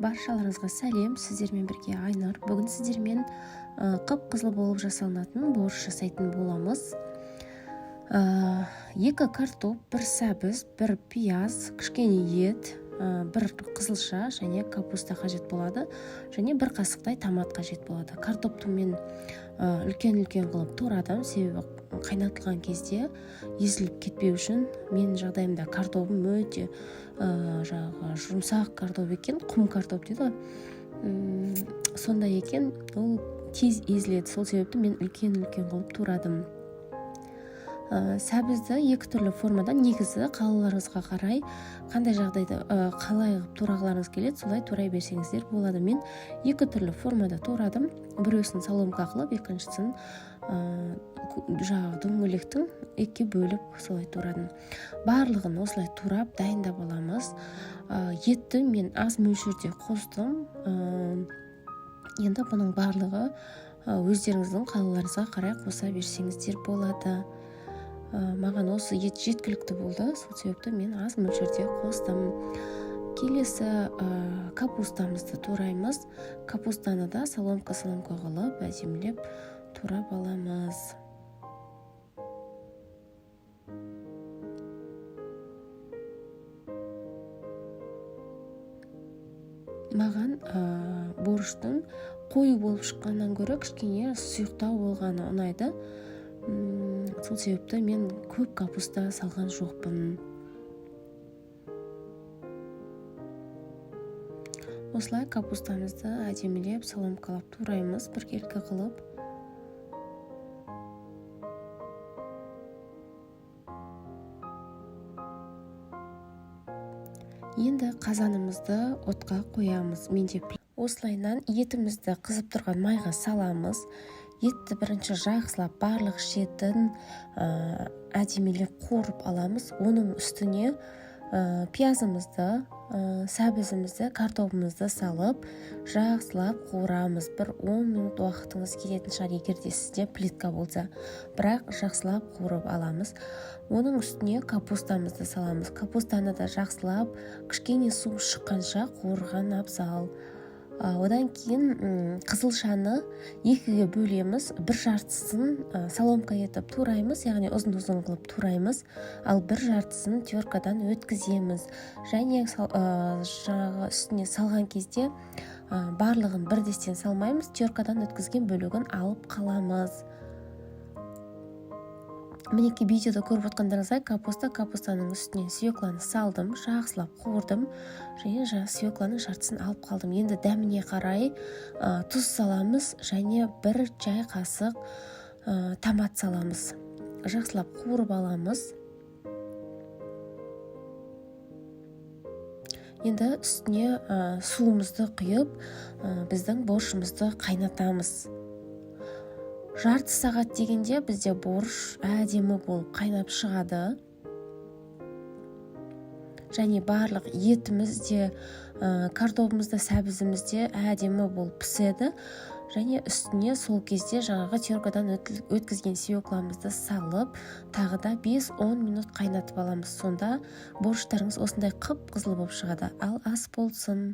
Баршаларыңызға сәлем, сіздермен бірге Айнар. Бүгін сіздермен қып-қызыл болып жасалынатын борщ жасайтын боламыз. 2 картоп, 1 сәбіз, 1 пияз, кішкене ет, 1 қызылша және капуста қажет болады, және 1 қасықтай томат қажет болады. Картопты мен үлкен-үлкен қылып турадым, себебі қайнатылған кезде езіліп кетпеу үшін. Мен жағдайымда картопым өте жұмсақ картоп екен, құм картоп дейді ғой. Сондай екен, ол тез езіледі. Сол себепті мен үлкен-үлкен қылып турадым. Сәбізді 2 түрлі формада, негізі қалаларыңызға қарай, қандай жағдайда қалай турағыларыңыз келеді, солай турай берсеңіздер болады. Мен 2 түрлі формада турадым. Біреусін соломка қылып, екіншісін дөңгелектің 2 бөліп солай турадым. Барлығын осылай турап дайындап аламыз. Етті мен аз мөлшерде қостым. Енді бұның барлығы өздеріңіздің қалаларыңызға қарай қоса берсеңіздер болады. Маған осы ет жеткілікті болды, сол себепті мен аз мөлшерде қостым. Келесі капустамызды тураймыз. Капустаны да соломка қылып әдемілеп турап аламыз. Маған борщтың қою болып шыққаннан гөрі кішкене сұйықтау болғаны ұнайды. Сол себепті мен көп капуста салған жоқпын. Осылай капустамызды әдемілеп соломкалап тураймыз, біркелкі қылып. Енді қазанымызды отқа қоямыз. Менде осылайынан етімізді қызып тұрған майға саламыз. Етті бірінші жақсылап барлық шетін әдемілеп қуырып аламыз. Оның үстіне пиязымызды, сәбізімізді, картопымызды салып, жақсылап қуырамыз. 10 минут уақытыңыз кететін шығар, егерде сізде плитка болса. Бірақ жақсылап қуырып аламыз. Оның үстіне капустамызды саламыз. Капустаны да жақсылап, кішкене су шыққанша қуырған абзал. Одан кейін қызылшаны 2-ге бөлеміз. 1/2-сын соломка етіп тураймыз, яғни ұзын-ұзын қылып тураймыз, ал 1/2-сын теркадан өткіземіз. Және жаңағы үстіне салған кезде барлығын бірдестен салмаймыз, теркадан өткізген бөлігін алып қаламыз. Мінеки видеода көріп отқандарыңыздай капустаның үстінен свекланы салдым, жақсылап қуырдым, және свекланың жартысын алып қалдым. Енді дәміне қарай тұз саламыз, және 1 чай қасық томат саламыз. Жақсылап қуырып аламыз. Енді үстіне суымызды құйып, біздің борщымызды қайнатамыз. Жарты сағат дегенде бізде борщ әдемі болып қайнап шығады. Және барлық етіміз де, картопымыз да, сәбізіміз де әдемі болып піседі. Және үстіне сол кезде жаңағы теркадан өткізген свекламызды салып, тағы да 5-10 минут қайнатып аламыз. Сонда борщтарыңыз осындай қып-қызыл болып шығады. Ал ас болсын.